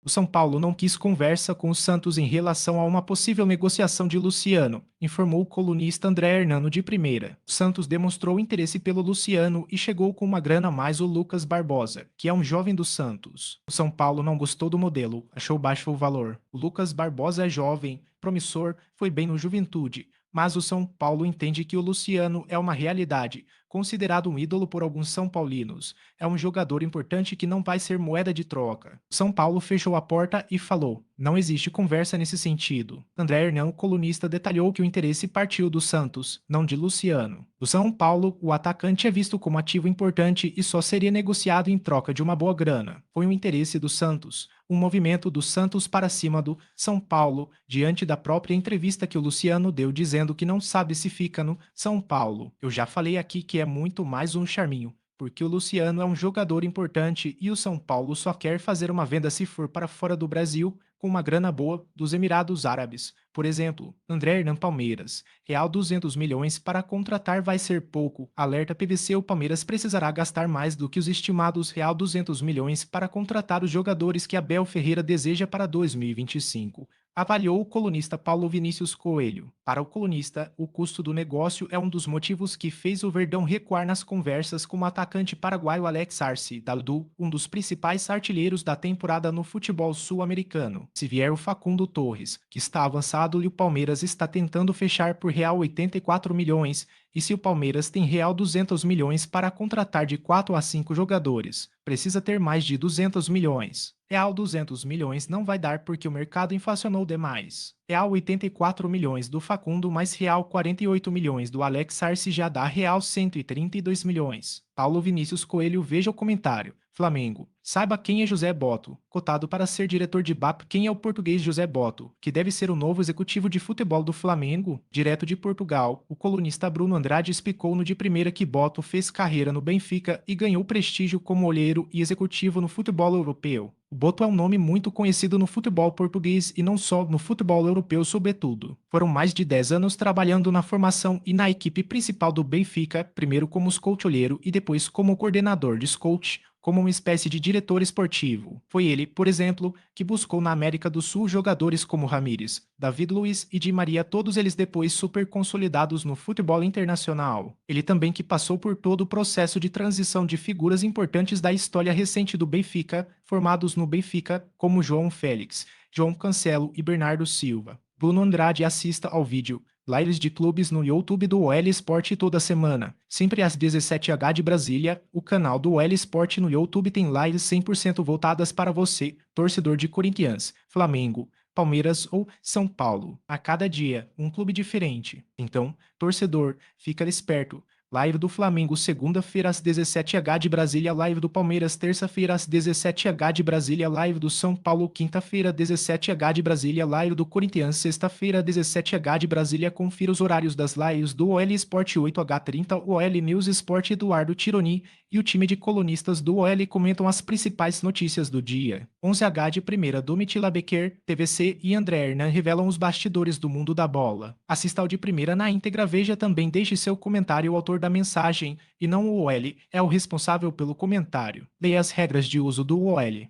O São Paulo não quis conversa com o Santos em relação a uma possível negociação de Luciano, informou o colunista André Hernando de Primeira. O Santos demonstrou interesse pelo Luciano e chegou com uma grana a mais o Lucas Barbosa, que é um jovem do Santos. O São Paulo não gostou do modelo, achou baixo o valor. O Lucas Barbosa é jovem, promissor, foi bem no Juventude, mas o São Paulo entende que o Luciano é uma realidade, considerado um ídolo por alguns são paulinos. É um jogador importante que não vai ser moeda de troca. São Paulo fechou a porta e falou: não existe conversa nesse sentido. André Hernão, colunista, detalhou que o interesse partiu do Santos, não de Luciano. Do São Paulo, o atacante é visto como ativo importante e só seria negociado em troca de uma boa grana. Foi um interesse do Santos, um movimento do Santos para cima do São Paulo, diante da própria entrevista que o Luciano deu dizendo que não sabe se fica no São Paulo. Eu já falei aqui que é muito mais um charminho, porque o Luciano é um jogador importante e o São Paulo só quer fazer uma venda se for para fora do Brasil com uma grana boa dos Emirados Árabes. Por exemplo, André Hernan Palmeiras. Real 200 milhões para contratar vai ser pouco. Alerta PVC, o Palmeiras precisará gastar mais do que os estimados real 200 milhões para contratar os jogadores que Abel Ferreira deseja para 2025. Avaliou o colunista Paulo Vinícius Coelho. Para o colunista, o custo do negócio é um dos motivos que fez o Verdão recuar nas conversas com o atacante paraguaio Alex Arce, da LDU, um dos principais artilheiros da temporada no futebol sul-americano. Se vier o Facundo Torres, que está avançado e o Palmeiras está tentando fechar por real 84 milhões, e se o Palmeiras tem real 200 milhões para contratar de 4 a 5 jogadores, precisa ter mais de 200 milhões. Real 200 milhões não vai dar porque o mercado inflacionou demais. Real 84 milhões do Facundo mais real 48 milhões do Alex Arce já dá real 132 milhões. Paulo Vinícius Coelho, veja o comentário. Flamengo. Saiba quem é José Boto, cotado para ser diretor de BAP. Quem é o português José Boto, que deve ser o novo executivo de futebol do Flamengo? Direto de Portugal, o colunista Bruno Andrade explicou no de primeira que Boto fez carreira no Benfica e ganhou prestígio como olheiro e executivo no futebol europeu. O Boto é um nome muito conhecido no futebol português e não só no futebol europeu sobretudo. Foram mais de 10 anos trabalhando na formação e na equipe principal do Benfica, primeiro como scout olheiro e depois como coordenador de scout, como uma espécie de diretor esportivo. Foi ele, por exemplo, que buscou na América do Sul jogadores como Ramírez, David Luiz e Di Maria, todos eles depois super consolidados no futebol internacional. Ele também que passou por todo o processo de transição de figuras importantes da história recente do Benfica, formados no Benfica, como João Félix, João Cancelo e Bernardo Silva. Bruno Andrade, assista ao vídeo Lives de clubes no YouTube do OL Sport toda semana. Sempre às 17h de Brasília, o canal do OL Sport no YouTube tem lives 100% voltadas para você, torcedor de Corinthians, Flamengo, Palmeiras ou São Paulo. A cada dia, um clube diferente. Então, torcedor, fica esperto. Live do Flamengo, segunda-feira às 17h de Brasília. Live do Palmeiras, terça-feira às 17h de Brasília. Live do São Paulo, quinta-feira, 17h de Brasília. Live do Corinthians, sexta-feira, 17h de Brasília. Confira os horários das lives do OL Sport 8h30, OL News Sport Eduardo Tironi e o time de colunistas do OL comentam as principais notícias do dia. 11h de primeira, Domitila Becker, TVC e André Hernan revelam os bastidores do mundo da bola. Assista ao de primeira na íntegra, veja também, deixe seu comentário. O autor da mensagem, e não o OL, é o responsável pelo comentário. Leia as regras de uso do OL.